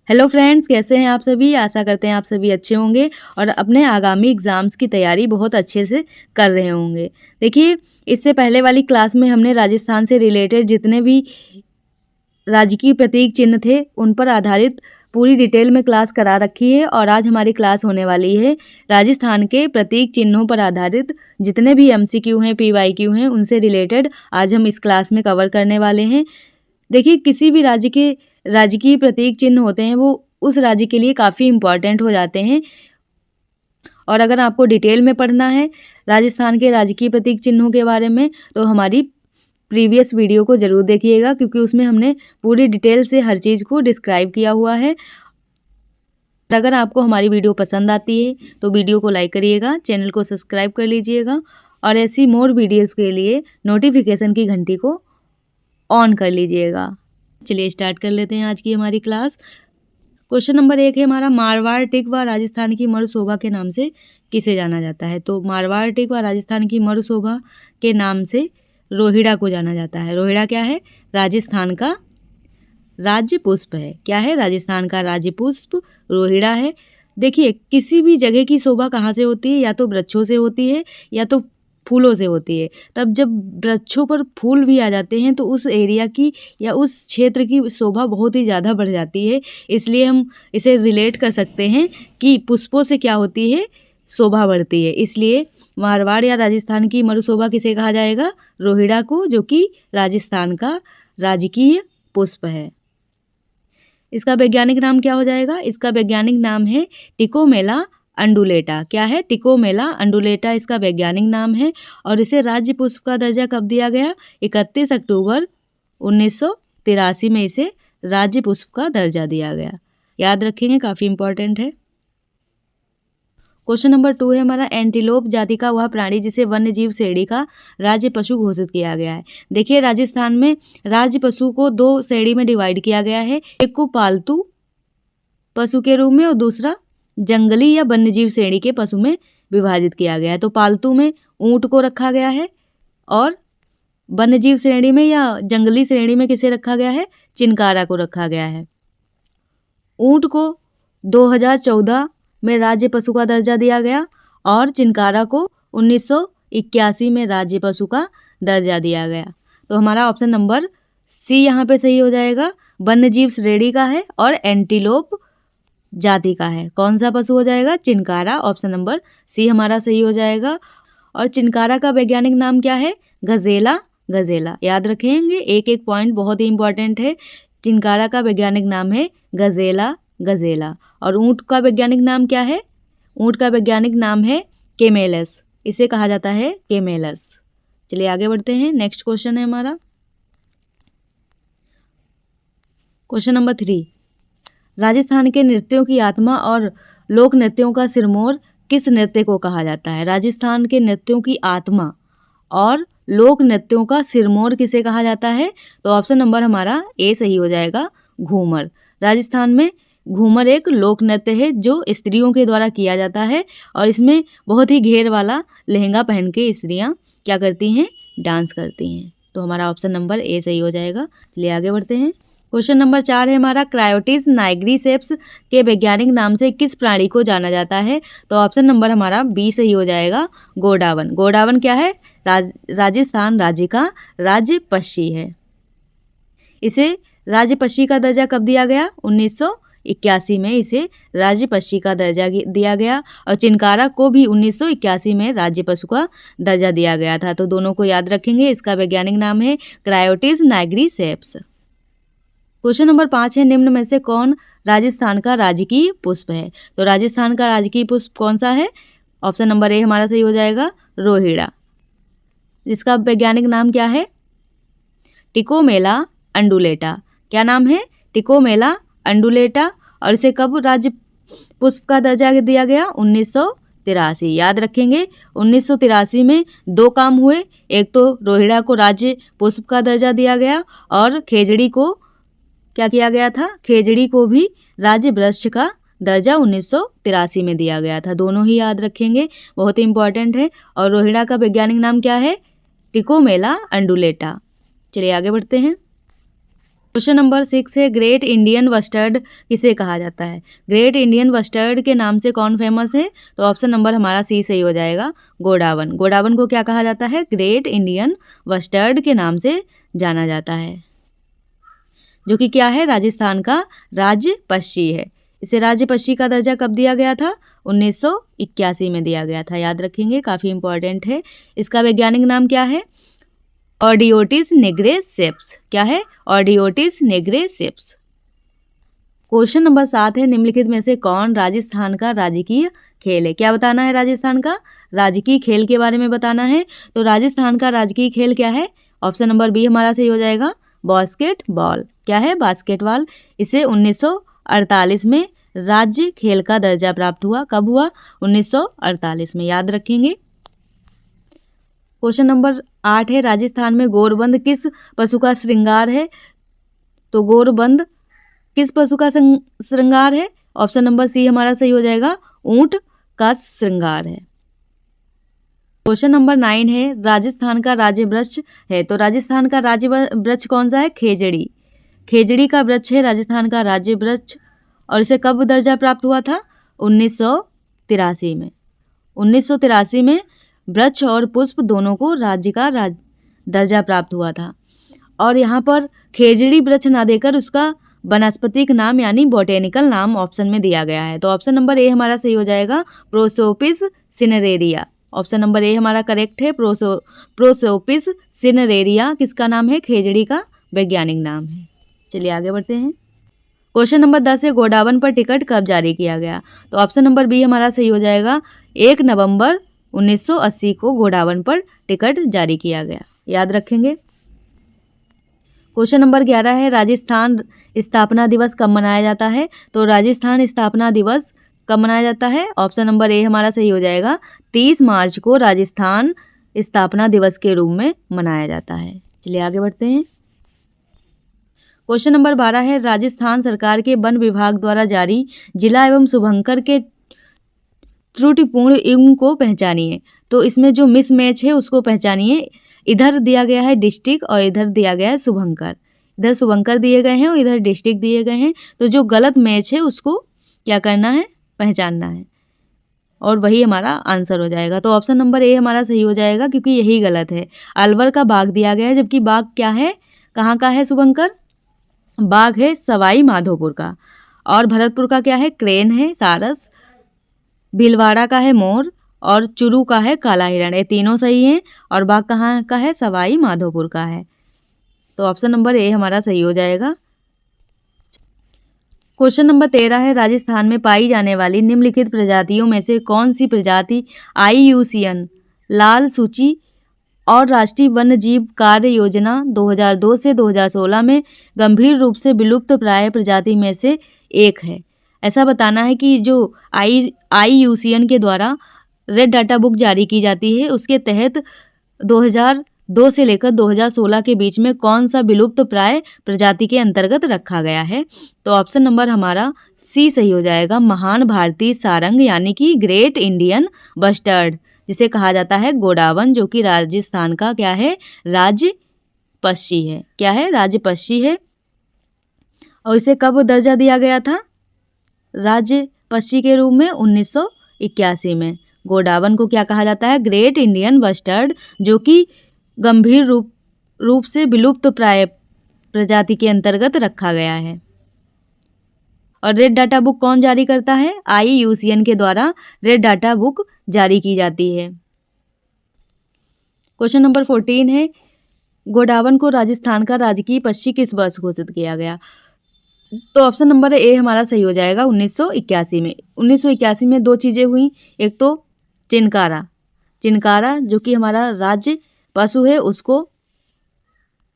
Hello friends, कैसे हैं आप सभी। आशा करते हैं आप सभी अच्छे होंगे और अपने आगामी एग्ज़ाम्स की तैयारी बहुत अच्छे से कर रहे होंगे। देखिए, इससे पहले वाली क्लास में हमने राजस्थान से रिलेटेड जितने भी राजकीय प्रतीक चिन्ह थे उन पर आधारित पूरी डिटेल में क्लास करा रखी है और आज हमारी क्लास होने वाली है राजस्थान के प्रतीक चिन्हों पर आधारित जितने भी एमसीक्यू हैं, पीवाईक्यू हैं, उनसे रिलेटेड आज हम इस क्लास में कवर करने वाले हैं। देखिए, किसी भी राज्य के राजकीय प्रतीक चिन्ह होते हैं वो उस राज्य के लिए काफ़ी इम्पॉर्टेंट हो जाते हैं और अगर आपको डिटेल में पढ़ना है राजस्थान के राजकीय प्रतीक चिन्हों के बारे में तो हमारी प्रीवियस वीडियो को ज़रूर देखिएगा, क्योंकि उसमें हमने पूरी डिटेल से हर चीज़ को डिस्क्राइब किया हुआ है। अगर आपको हमारी वीडियो पसंद आती है तो वीडियो को लाइक करिएगा, चैनल को सब्सक्राइब कर लीजिएगा और ऐसी मोर वीडियोज़ के लिए नोटिफिकेशन की घंटी को ऑन कर लीजिएगा। चलिए स्टार्ट कर लेते हैं आज की हमारी क्लास। क्वेश्चन नंबर 1 है हमारा, मारवाड़ टिकवा राजस्थान की मरुशोभा के नाम से किसे जाना जाता है। तो मारवाड़ टिकवा राजस्थान की मरुशोभा के नाम से रोहिड़ा को जाना जाता है। रोहिड़ा क्या है? राजस्थान का राज्य पुष्प है। क्या है? राजस्थान का राज्य पुष्प रोहिड़ा है। देखिए, किसी भी जगह की शोभा कहाँ से होती है? या तो वृक्षों से होती है या तो फूलों से होती है। तब जब वृक्षों पर फूल भी आ जाते हैं तो उस एरिया की या उस क्षेत्र की शोभा बहुत ही ज़्यादा बढ़ जाती है। इसलिए हम इसे रिलेट कर सकते हैं कि पुष्पों से क्या होती है? शोभा बढ़ती है। इसलिए मारवाड़ या राजस्थान की मरुशोभा किसे कहा जाएगा? रोहिड़ा को, जो कि राजस्थान का राजकीय पुष्प है। इसका वैज्ञानिक नाम क्या हो जाएगा? इसका वैज्ञानिक नाम है टिकोमेला अंडुलेटा। क्या है? टिकोमेला अंडुलेटा इसका वैज्ञानिक नाम है और इसे राज्य पुष्प का दर्जा कब दिया गया? 31 अक्टूबर 1983 में इसे राज्य पुष्प का दर्जा दिया गया। याद रखेंगे, काफ़ी इंपॉर्टेंट है। क्वेश्चन नंबर 2 है हमारा, एंटीलोप जाति का वह प्राणी जिसे वन्यजीव श्रेणी का राज्य पशु घोषित किया गया है। देखिए, राजस्थान में राज्य पशु को 2 श्रेणी में डिवाइड किया गया है। एक को पालतू पशु के रूप में और दूसरा जंगली या वन्यजीव श्रेणी के पशु में विभाजित किया गया है। तो पालतू में ऊंट को रखा गया है और वन्यजीव श्रेणी में या जंगली श्रेणी में किसे रखा गया है? चिनकारा को रखा गया है। ऊंट को 2014 में राज्य पशु का दर्जा दिया गया और चिनकारा को 1981 में राज्य पशु का दर्जा दिया गया। तो हमारा ऑप्शन नंबर सी यहाँ पे सही हो जाएगा। वन्यजीव श्रेणी का है और एंटीलोप जाति का है। कौन सा पशु हो जाएगा? चिनकारा। ऑप्शन नंबर सी हमारा सही हो जाएगा। और चिनकारा का वैज्ञानिक नाम क्या है? गजेला गजेला। याद रखेंगे, एक एक पॉइंट बहुत ही इंपॉर्टेंट है। चिनकारा का वैज्ञानिक नाम है गजेला गजेला। और ऊंट का वैज्ञानिक नाम क्या है? ऊंट का वैज्ञानिक नाम है केमेलस। इसे कहा जाता है केमेलस। चलिए आगे बढ़ते हैं। नेक्स्ट क्वेश्चन है हमारा क्वेश्चन नंबर 3, राजस्थान के नृत्यों की आत्मा और लोक नृत्यों का सिरमौर किस नृत्य को कहा जाता है? राजस्थान के नृत्यों की आत्मा और लोक नृत्यों का सिरमौर किसे कहा जाता है? तो ऑप्शन नंबर हमारा ए सही हो जाएगा, घूमर। राजस्थान में घूमर एक लोक नृत्य है जो स्त्रियों के द्वारा किया जाता है और इसमें बहुत ही घेर वाला लहंगा पहन के स्त्रियां क्या करती हैं? डांस करती हैं। तो हमारा ऑप्शन नंबर ए सही हो जाएगा। चलिए आगे बढ़ते हैं। क्वेश्चन नंबर 4 है हमारा, क्रायोटिस नाइग्रीसेप्स के वैज्ञानिक नाम से किस प्राणी को जाना जाता है? तो ऑप्शन नंबर हमारा बी सही हो जाएगा, गोडावन। गोडावन क्या है? राजस्थान राज्य का राज्य पक्षी है। इसे राज्य पक्षी का दर्जा कब दिया गया? 1981 में इसे राज्य पक्षी का दर्जा दिया गया और चिनकारा को भी 1981 में राज्य पशु का दर्जा दिया गया था। तो दोनों को याद रखेंगे। इसका वैज्ञानिक नाम है क्रायोटिस नाइग्रीसेप्स। क्वेश्चन नंबर 5 है, निम्न में से कौन राजस्थान का राजकीय पुष्प है? तो राजस्थान का राजकीय पुष्प कौन सा है? ऑप्शन नंबर ए हमारा सही हो जाएगा, रोहिड़ा। जिसका वैज्ञानिक नाम क्या है? टिकोमेला अंडुलेटा। क्या नाम है? टिकोमेला अंडुलेटा। और इसे कब राज्य पुष्प का दर्जा दिया गया? 1983। याद रखेंगे, 1983 में 2 काम हुए। एक तो रोहिड़ा को राज्य पुष्प का दर्जा दिया गया और खेजड़ी को क्या किया गया था? खेजड़ी को भी राज्य वृक्ष का दर्जा 1983 में दिया गया था। दोनों ही याद रखेंगे, बहुत ही इंपॉर्टेंट है। और रोहिड़ा का वैज्ञानिक नाम क्या है? टिकोमेला अंडुलेटा। चलिए आगे बढ़ते हैं। क्वेश्चन नंबर 6 है, ग्रेट इंडियन बस्टर्ड किसे कहा जाता है? ग्रेट इंडियन बस्टर्ड के नाम से कौन फेमस है? तो ऑप्शन नंबर हमारा सी सही हो जाएगा, गोडावन। गोडावन को क्या कहा जाता है? ग्रेट इंडियन बस्टर्ड के नाम से जाना जाता है, जो कि क्या है? राजस्थान का राज्य पक्षी है। इसे राज्य पक्षी का दर्जा कब दिया गया था? 1981 में दिया गया था, याद रखेंगे, काफ़ी इंपॉर्टेंट है। इसका वैज्ञानिक नाम क्या है? ऑडियोटिस निग्रेसेप्स। क्या है? ऑडियोटिस निग्रेसेप्स। क्वेश्चन नंबर 7 है, निम्नलिखित में से कौन राजस्थान का राजकीय खेल है? क्या बताना है? राजस्थान का राजकीय खेल के बारे में बताना है। तो राजस्थान का राजकीय खेल क्या है? ऑप्शन नंबर बी हमारा सही हो जाएगा, बास्केटबॉल। क्या है? बास्केटबॉल। इसे 1948 में राज्य खेल का दर्जा प्राप्त हुआ। कब हुआ? 1948 में, याद रखेंगे। क्वेश्चन नंबर 8 है, राजस्थान में गोरबंद किस पशु का श्रृंगार है? तो गोरबंद किस पशु का श्रृंगार है? ऑप्शन नंबर सी हमारा सही हो जाएगा, ऊंट का श्रृंगार है। क्वेश्चन नंबर 9 है, राजस्थान का राज्य वृक्ष है? तो राजस्थान का राज्य वृक्ष कौन सा है? खेजड़ी। खेजड़ी का वृक्ष है राजस्थान का राज्य वृक्ष, और इसे कब दर्जा प्राप्त हुआ था? 1983 में। 1983 में वृक्ष और पुष्प दोनों को राज्य का दर्जा प्राप्त हुआ था। और यहाँ पर खेजड़ी वृक्ष ना देकर उसका वनस्पतिक नाम यानी बॉटेनिकल नाम ऑप्शन में दिया गया है। तो ऑप्शन नंबर ए हमारा सही हो जाएगा, Prosopis cineraria. Option number A हमारा करेक्ट है, प्रोसोपिस सिनेरेरिया किसका नाम है? खेजड़ी का वैज्ञानिक नाम है। चलिए आगे बढ़ते हैं। क्वेश्चन नंबर 10 है, गोडावन पर टिकट कब जारी किया गया? तो ऑप्शन नंबर बी हमारा सही हो जाएगा, 1 नवंबर 1980 को गोडावन पर टिकट जारी किया गया, याद रखेंगे। क्वेश्चन नंबर 11 है, राजस्थान स्थापना दिवस कब मनाया जाता है? तो राजस्थान स्थापना दिवस कब मनाया जाता है? ऑप्शन नंबर ए हमारा सही हो जाएगा, 30 मार्च को राजस्थान स्थापना दिवस के रूप में मनाया जाता है। चलिए आगे बढ़ते हैं। क्वेश्चन नंबर 12 है, राजस्थान सरकार के वन विभाग द्वारा जारी जिला एवं शुभंकर के त्रुटिपूर्ण युग्म को पहचानिए। तो इसमें जो मिस मैच है उसको पहचानिए। इधर दिया गया है डिस्ट्रिक्ट और इधर दिया गया है शुभंकर। इधर शुभंकर दिए गए हैं और इधर डिस्ट्रिक्ट दिए गए हैं। तो जो गलत मैच है उसको क्या करना है? पहचानना है, और वही हमारा आंसर हो जाएगा। तो ऑप्शन नंबर ए हमारा सही हो जाएगा, क्योंकि यही गलत है। अलवर का बाग दिया गया है, जबकि बाग क्या है? कहाँ का है शुभंकर? बाग है सवाई माधोपुर का। और भरतपुर का क्या है? क्रेन है, सारस। भीलवाड़ा का है मोर, और चुरू का है काला हिरण। ये तीनों सही हैं। और बाग कहाँ का है? सवाई माधोपुर का है। तो ऑप्शन नंबर ए हमारा सही हो जाएगा। क्वेश्चन नंबर 13 है, राजस्थान में पाई जाने वाली निम्नलिखित प्रजातियों में से कौन सी प्रजाति IUCN लाल सूची और राष्ट्रीय वन्य जीव कार्य योजना 2002 से 2016 में गंभीर रूप से विलुप्त प्राय प्रजाति में से एक है? ऐसा बताना है कि जो IUCN के द्वारा रेड डाटा बुक जारी की जाती है उसके तहत 2002 से लेकर 2016 के बीच में कौन सा विलुप्त प्राय प्रजाति के अंतर्गत रखा गया है? तो ऑप्शन नंबर हमारा सी सही हो जाएगा, महान भारतीय सारंग यानी कि ग्रेट इंडियन बस्टर्ड, जिसे कहा जाता है गोडावन, जो कि राजस्थान का क्या है? राज्य पक्षी है। क्या है? राज्य पक्षी है। और इसे कब दर्जा दिया गया था राज्य पक्षी के रूप में? 1981 में। गोडावन को क्या कहा जाता है? ग्रेट इंडियन बस्टर्ड, जो कि गंभीर रूप से विलुप्त प्राय प्रजाति के अंतर्गत रखा गया है। और रेड डाटा बुक कौन जारी करता है? IUCN के द्वारा रेड डाटा बुक जारी की जाती है। क्वेश्चन नंबर 14 है, गोडावन को राजस्थान का राजकीय पक्षी किस वर्ष घोषित किया गया? तो ऑप्शन नंबर ए हमारा सही हो जाएगा, 1981 में। 1981 में दो चीज़ें हुई, एक तो चिनकारा जो कि हमारा राज्य पशु है उसको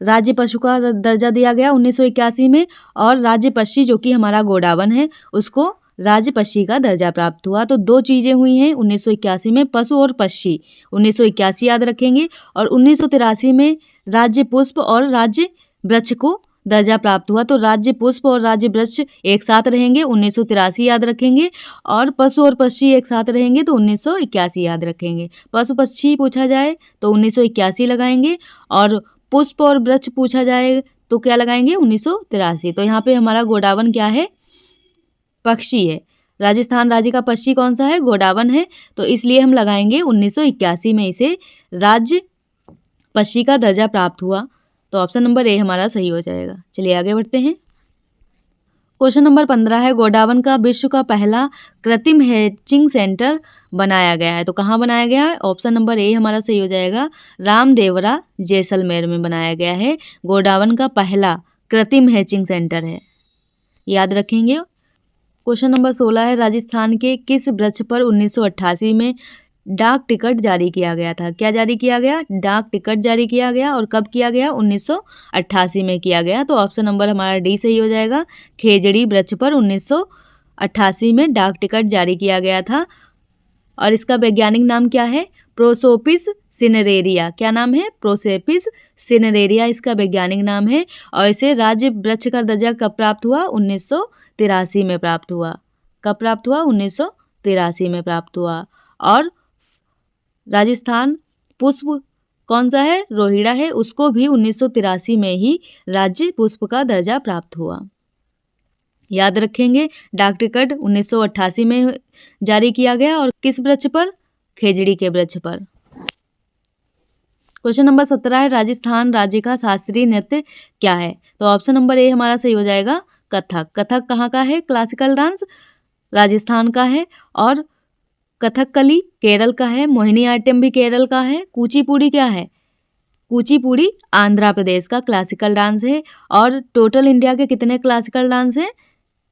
राज्य पशु का दर्जा दिया गया 1981 में, और राज्य पक्षी जो कि हमारा गोडावन है उसको राज्य पक्षी का दर्जा प्राप्त हुआ। तो दो चीज़ें हुई हैं 1981 में, पशु और पक्षी। 1981 याद रखेंगे। और 1983 में राज्य पुष्प और राज्य वृक्ष को दर्जा प्राप्त हुआ। तो राज्य पुष्प और राज्य वृक्ष एक साथ रहेंगे, 1983 याद रखेंगे। और पशु और पक्षी एक साथ रहेंगे तो 1981 याद रखेंगे। पशु पक्षी पूछा जाए तो 1981 लगाएंगे, और पुष्प और वृक्ष पूछा जाए तो क्या लगाएंगे 1983। तो यहाँ पे हमारा गोडावन क्या है, पक्षी है। राजस्थान राज्य का पक्षी कौन सा है, गोडावन है, तो इसलिए हम लगाएंगे 1981 में इसे राज्य पक्षी का दर्जा प्राप्त हुआ। तो ऑप्शन नंबर ए हमारा सही हो जाएगा। चलिए आगे बढ़ते हैं। क्वेश्चन नंबर 15 है, गोडावन का विश्व का पहला कृत्रिम हैचिंग सेंटर बनाया गया है। तो कहाँ बनाया गया है, ऑप्शन नंबर ए हमारा सही हो जाएगा, रामदेवरा जैसलमेर में बनाया गया है। गोडावन का पहला कृत्रिम हैचिंग सेंटर है, याद रखेंगे। क्वेश्चन नंबर 16 है, राजस्थान के किस वृक्ष पर 1988 में डाक टिकट जारी किया गया था। क्या जारी किया गया, डाक टिकट जारी किया गया, और कब किया गया, 1988 में किया गया। तो ऑप्शन नंबर हमारा डी सही हो जाएगा, खेजड़ी वृक्ष पर 1988 में डाक टिकट जारी किया गया था। और इसका वैज्ञानिक नाम क्या है, प्रोसोपिस सिनेरेरिया। क्या नाम है, प्रोसोपिस सिनेरेरिया इसका वैज्ञानिक नाम है। और इसे राज्य वृक्ष का दर्जा कब प्राप्त हुआ, 1983 में प्राप्त हुआ। कब प्राप्त हुआ, 1983 में प्राप्त हुआ। और राजस्थान पुष्प कौन सा है, रोहिड़ा है, उसको भी 1983 में ही राज्य पुष्प का दर्जा प्राप्त हुआ। याद रखेंगे, डाक टिकट 1988 में जारी किया गया, और किस वृक्ष पर, खेजड़ी के वृक्ष पर। क्वेश्चन नंबर 17 है, राजस्थान राज्य का शास्त्रीय नृत्य क्या है। तो ऑप्शन नंबर ए हमारा सही हो जाएगा, कथक। कथक कहाँ का है, क्लासिकल डांस राजस्थान का है। और कथकली केरल का है, मोहिनी आट्यम भी केरल का है। कुचिपुड़ी क्या है, कुचिपुड़ी आंध्र प्रदेश का क्लासिकल डांस है। और टोटल इंडिया के कितने क्लासिकल डांस हैं,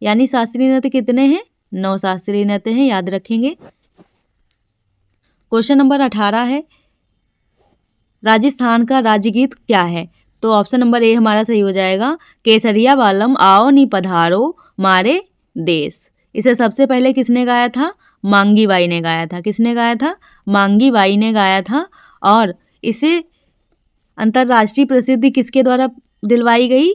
यानी शास्त्रीय नृत्य कितने हैं, 9 शास्त्रीय नृत्य हैं, याद रखेंगे। क्वेश्चन नंबर 18 है, राजस्थान का राज्य गीत क्या है। तो ऑप्शन नंबर ए हमारा सही हो जाएगा, केसरिया वालम आओ नी पधारो मारे देश। इसे सबसे पहले किसने गाया था, मांगी बाई ने गाया था। किसने गाया था, मांगी बाई ने गाया था। और इसे अंतर्राष्ट्रीय प्रसिद्धि किसके द्वारा दिलवाई गई,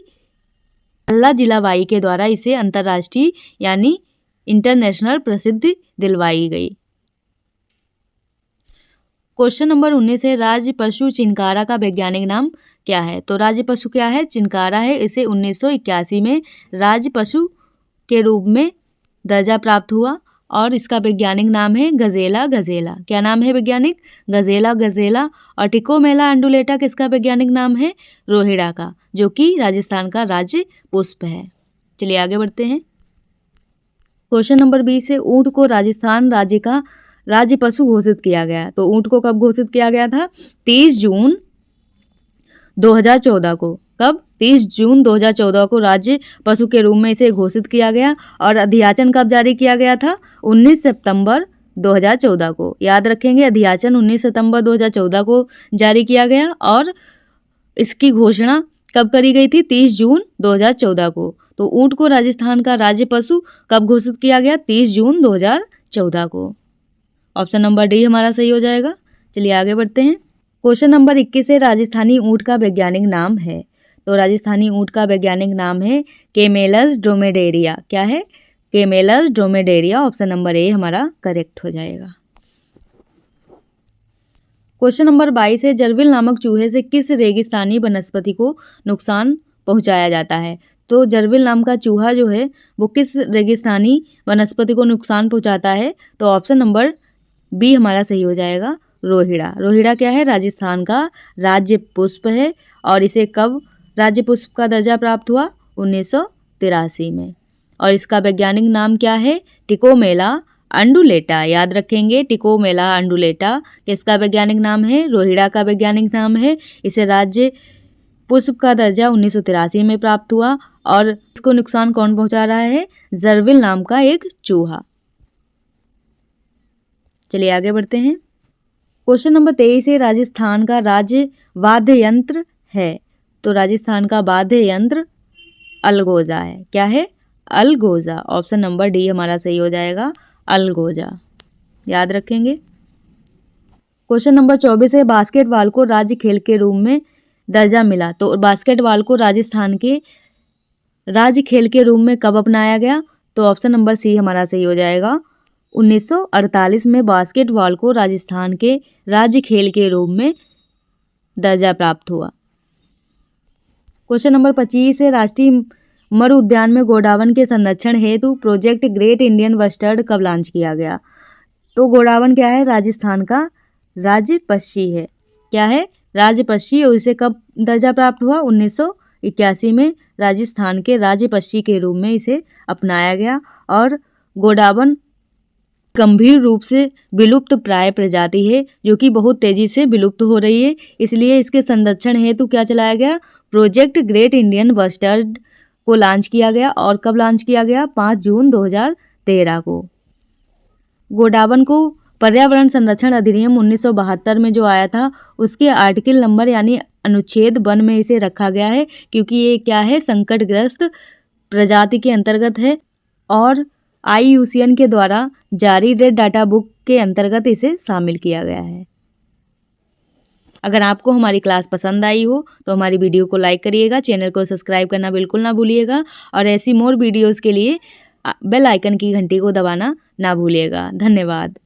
अल्ला जिलाबाई के द्वारा इसे अंतर्राष्ट्रीय यानी इंटरनेशनल प्रसिद्धि दिलवाई गई। क्वेश्चन नंबर 19 है, राज्य पशु चिनकारा का वैज्ञानिक नाम क्या है। तो राज्य पशु क्या है, चिनकारा है। इसे 1981 में राज्य पशु के रूप में दर्जा प्राप्त हुआ। और इसका वैज्ञानिक नाम है गजेला गजेला। क्या नाम है वैज्ञानिक, गजेला गजेला। और टिकोमेला अंडुलेटा किसका वैज्ञानिक नाम है, रोहिड़ा का, जो कि राजस्थान का राज्य पुष्प है। चलिए आगे बढ़ते हैं। क्वेश्चन नंबर 20 है, ऊंट को राजस्थान राज्य का राज्य पशु घोषित किया गया। तो ऊंट को कब घोषित किया गया था, 30 जून 2014 को। कब, 30 जून 2014 को राज्य पशु के रूप में इसे घोषित किया गया। और अधियाचन कब जारी किया गया था, 19 सितंबर 2014 को। याद रखेंगे, अधियाचन 19 सितंबर 2014 को जारी किया गया। और इसकी घोषणा कब करी गई थी, 30 जून 2014 को। तो ऊंट को राजस्थान का राज्य पशु कब घोषित किया गया, 30 जून 2014 को। ऑप्शन नंबर डी हमारा सही हो जाएगा। चलिए आगे बढ़ते हैं। क्वेश्चन नंबर 21 है, राजस्थानी ऊंट का वैज्ञानिक नाम है। तो राजस्थानी ऊंट का वैज्ञानिक नाम है कैमेलस ड्रोमेडेरिया। क्या है, कैमेलस ड्रोमेडेरिया। ऑप्शन नंबर ए हमारा करेक्ट हो जाएगा। क्वेश्चन नंबर 22 है, जरविल नामक चूहे से किस रेगिस्तानी वनस्पति को नुकसान पहुंचाया जाता है। तो जरविल नाम का चूहा जो है वो किस रेगिस्तानी वनस्पति को नुकसान पहुंचाता है। तो ऑप्शन नंबर बी हमारा सही हो जाएगा, रोहिड़ा। रोहिड़ा क्या है, राजस्थान का राज्य पुष्प है। और इसे कब राज्य पुष्प का दर्जा प्राप्त हुआ, 1983 में। और इसका वैज्ञानिक नाम क्या है, टिकोमेला अंडुलेटा। याद रखेंगे, टिकोमेला अंडुलेटा किसका वैज्ञानिक नाम है, रोहिड़ा का वैज्ञानिक नाम है। इसे राज्य पुष्प का दर्जा 1983 में प्राप्त हुआ। और इसको नुकसान कौन पहुंचा रहा है, जरविल नाम का एक चूहा। चलिए आगे बढ़ते हैं। क्वेश्चन नंबर 23 है, राजस्थान का राज्य वाद्य यंत्र है। तो राजस्थान का वाद्य यंत्र अलगोजा है। क्या है, अलगोजा। ऑप्शन नंबर डी हमारा सही हो जाएगा, अलगोजा। याद रखेंगे। क्वेश्चन नंबर 24 है, बास्केटबॉल को राज्य खेल के रूप में दर्जा मिला। तो बास्केटबॉल को राजस्थान के राज्य खेल के रूप में कब अपनाया गया। तो ऑप्शन नंबर सी हमारा सही हो जाएगा, 1948 में बास्केटबॉल को राजस्थान के राज्य खेल के रूप में दर्जा प्राप्त हुआ। क्वेश्चन नंबर 25 है, राष्ट्रीय मरु उद्यान में गोडावण के संरक्षण हेतु प्रोजेक्ट ग्रेट इंडियन बस्टर्ड कब लॉन्च किया गया? तो गोडावण क्या है? राजस्थान का राजपक्षी है। क्या है? राजपक्षी। और इसे कब दर्जा प्राप्त हुआ? 1981 में राजस्थान के राजपक्षी के रूप में इसे अपनाया गया। और गोडावण गंभीर रूप से विलुप्त प्राय प्रजाति है जो कि बहुत तेजी से विलुप्त हो रही है, इसलिए इसके संरक्षण हेतु क्या चलाया गया? प्रोजेक्ट ग्रेट इंडियन बस्टर्ड को लॉन्च किया गया। और कब लॉन्च किया गया? 5 जून 2013 को। गोडावण को पर्यावरण संरक्षण अधिनियम 1972 में जो आया था उसके आर्टिकल नंबर यानी अनुच्छेद 1 में इसे रखा गया है, क्योंकि ये क्या है? संकटग्रस्त प्रजाति के अंतर्गत है और IUCN के द्वारा जारी रेड डाटा बुक के अंतर्गत इसे शामिल किया गया है। अगर आपको हमारी क्लास पसंद आई हो तो हमारी वीडियो को लाइक करिएगा, चैनल को सब्सक्राइब करना बिल्कुल ना भूलिएगा और ऐसी मोर वीडियोस के लिए बेल आइकन की घंटी को दबाना ना भूलिएगा। धन्यवाद।